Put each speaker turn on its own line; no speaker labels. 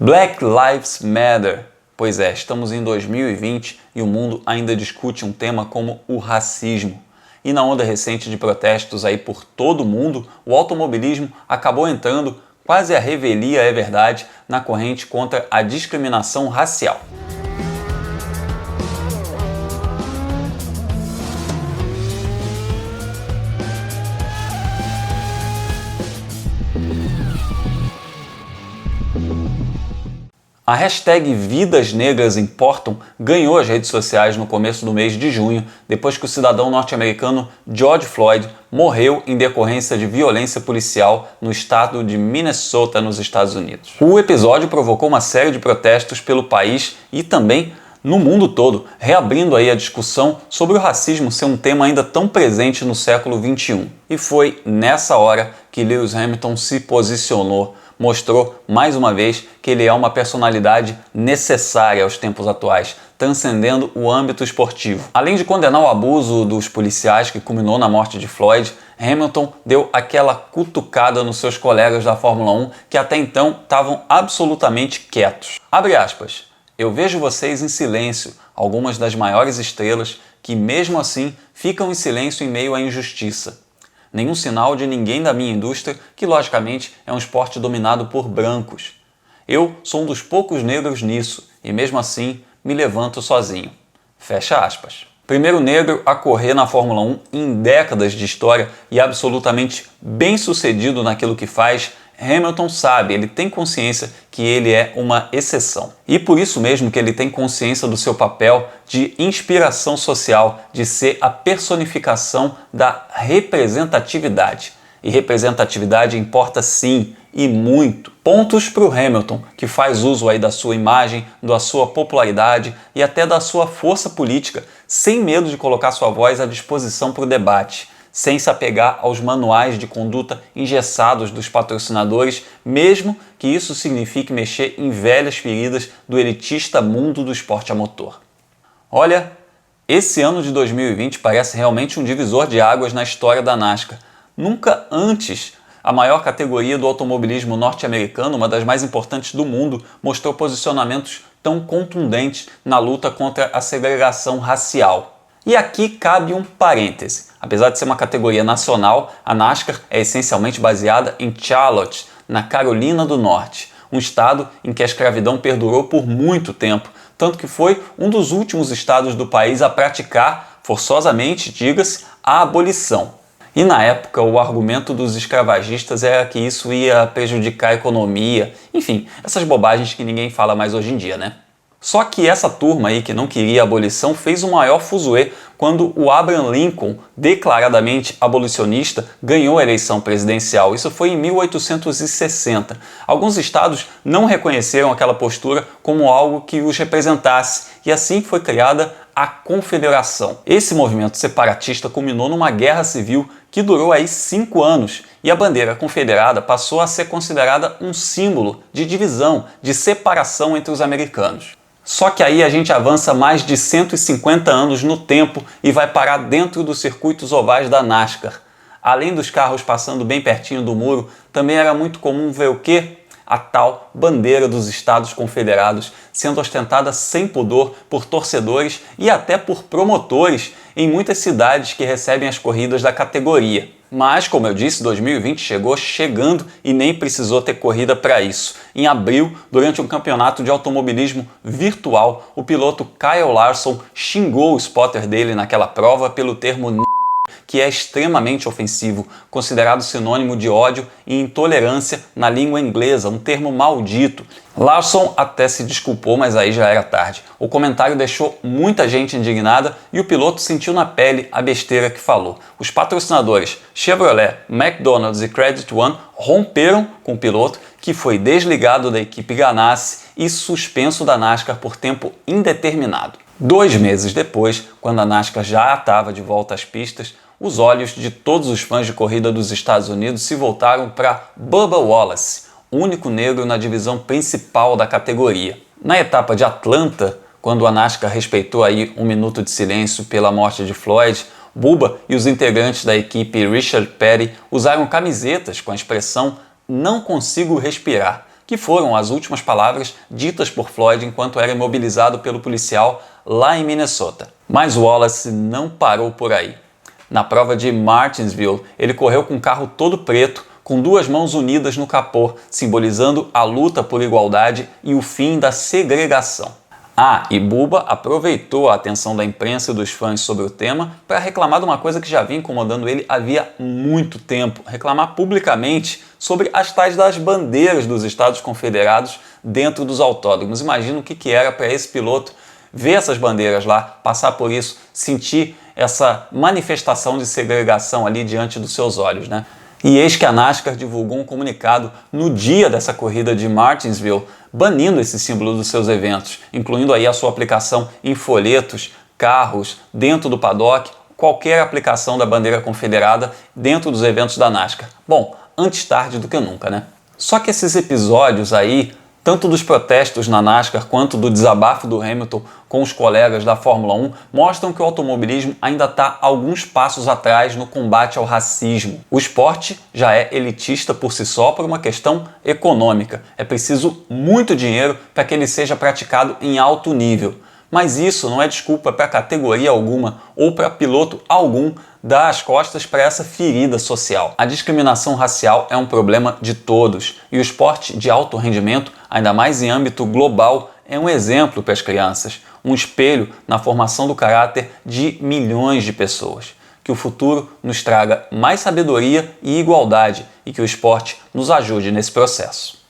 Black Lives Matter. Pois é, estamos em 2020 e o mundo ainda discute um tema como o racismo. E na onda recente de protestos aí por todo o mundo, o automobilismo acabou entrando, quase à revelia é verdade, na corrente contra a discriminação racial. A hashtag Vidas Negras Importam ganhou as redes sociais no começo do mês de junho, depois que o cidadão norte-americano George Floyd morreu em decorrência de violência policial no estado de Minnesota, nos Estados Unidos. O episódio provocou uma série de protestos pelo país e também no mundo todo, reabrindo aí a discussão sobre o racismo ser um tema ainda tão presente no século XXI. E foi nessa hora que Lewis Hamilton se posicionou, mostrou mais uma vez que ele é uma personalidade necessária aos tempos atuais, transcendendo o âmbito esportivo. Além de condenar o abuso dos policiais que culminou na morte de Floyd, Hamilton deu aquela cutucada nos seus colegas da Fórmula 1 que até então estavam absolutamente quietos. Abre aspas. Eu vejo vocês em silêncio, algumas das maiores estrelas que mesmo assim ficam em silêncio em meio à injustiça. Nenhum sinal de ninguém da minha indústria, que logicamente é um esporte dominado por brancos. Eu sou um dos poucos negros nisso e mesmo assim me levanto sozinho. Fecha aspas. Primeiro negro a correr na Fórmula 1 em décadas de história e absolutamente bem-sucedido naquilo que faz, Hamilton sabe, ele tem consciência que ele é uma exceção. E por isso mesmo que ele tem consciência do seu papel de inspiração social, de ser a personificação da representatividade. E representatividade importa sim, e muito. Pontos para o Hamilton, que faz uso aí da sua imagem, da sua popularidade e até da sua força política, sem medo de colocar sua voz à disposição para o debate, sem se apegar aos manuais de conduta engessados dos patrocinadores, mesmo que isso signifique mexer em velhas feridas do elitista mundo do esporte a motor. Olha, esse ano de 2020 parece realmente um divisor de águas na história da NASCAR. Nunca antes a maior categoria do automobilismo norte-americano, uma das mais importantes do mundo, mostrou posicionamentos tão contundentes na luta contra a segregação racial. E aqui cabe um parêntese. Apesar de ser uma categoria nacional, a NASCAR é essencialmente baseada em Charlotte, na Carolina do Norte, um estado em que a escravidão perdurou por muito tempo, tanto que foi um dos últimos estados do país a praticar, forçosamente, diga-se, a abolição. E na época o argumento dos escravagistas era que isso ia prejudicar a economia, enfim, essas bobagens que ninguém fala mais hoje em dia, né? Só que essa turma aí que não queria a abolição fez o maior fuzuê quando o Abraham Lincoln, declaradamente abolicionista, ganhou a eleição presidencial. Isso foi em 1860. Alguns estados não reconheceram aquela postura como algo que os representasse e assim foi criada a Confederação. Esse movimento separatista culminou numa guerra civil que durou aí 5 anos e a bandeira confederada passou a ser considerada um símbolo de divisão, de separação entre os americanos. Só que aí a gente avança mais de 150 anos no tempo e vai parar dentro dos circuitos ovais da NASCAR. Além dos carros passando bem pertinho do muro, também era muito comum ver o quê? A tal bandeira dos Estados Confederados sendo ostentada sem pudor por torcedores e até por promotores em muitas cidades que recebem as corridas da categoria. Mas, como eu disse, 2020 chegou chegando e nem precisou ter corrida para isso. Em abril, durante um campeonato de automobilismo virtual, o piloto Kyle Larson xingou o spotter dele naquela prova pelo termo que é extremamente ofensivo, considerado sinônimo de ódio e intolerância na língua inglesa, um termo maldito. Larson até se desculpou, mas aí já era tarde. O comentário deixou muita gente indignada e o piloto sentiu na pele a besteira que falou. Os patrocinadores Chevrolet, McDonald's e Credit One romperam com o piloto, que foi desligado da equipe Ganassi e suspenso da NASCAR por tempo indeterminado. 2 meses depois, quando a NASCAR já estava de volta às pistas, os olhos de todos os fãs de corrida dos Estados Unidos se voltaram para Bubba Wallace, o único negro na divisão principal da categoria. Na etapa de Atlanta, quando a NASCAR respeitou aí 1 minuto de silêncio pela morte de Floyd, Bubba e os integrantes da equipe Richard Petty usaram camisetas com a expressão "não consigo respirar", que foram as últimas palavras ditas por Floyd enquanto era imobilizado pelo policial lá em Minnesota. Mas Wallace não parou por aí. Na prova de Martinsville, ele correu com um carro todo preto, com duas mãos unidas no capô, simbolizando a luta por igualdade e o fim da segregação. E Bubba aproveitou a atenção da imprensa e dos fãs sobre o tema para reclamar de uma coisa que já vinha incomodando ele havia muito tempo, reclamar publicamente sobre as tais das bandeiras dos Estados Confederados dentro dos autódromos. Imagina o que era para esse piloto ver essas bandeiras lá, passar por isso, sentir essa manifestação de segregação ali diante dos seus olhos, né? E eis que a NASCAR divulgou um comunicado no dia dessa corrida de Martinsville, banindo esse símbolo dos seus eventos, incluindo aí a sua aplicação em folhetos, carros, dentro do paddock, qualquer aplicação da bandeira confederada dentro dos eventos da NASCAR. Bom, antes tarde do que nunca, né? Só que esses episódios aí, tanto dos protestos na NASCAR quanto do desabafo do Hamilton com os colegas da Fórmula 1 mostram que o automobilismo ainda está alguns passos atrás no combate ao racismo. O esporte já é elitista por si só por uma questão econômica. É preciso muito dinheiro para que ele seja praticado em alto nível. Mas isso não é desculpa para categoria alguma ou para piloto algum dar as costas para essa ferida social. A discriminação racial é um problema de todos e o esporte de alto rendimento, ainda mais em âmbito global, é um exemplo para as crianças, um espelho na formação do caráter de milhões de pessoas. Que o futuro nos traga mais sabedoria e igualdade e que o esporte nos ajude nesse processo.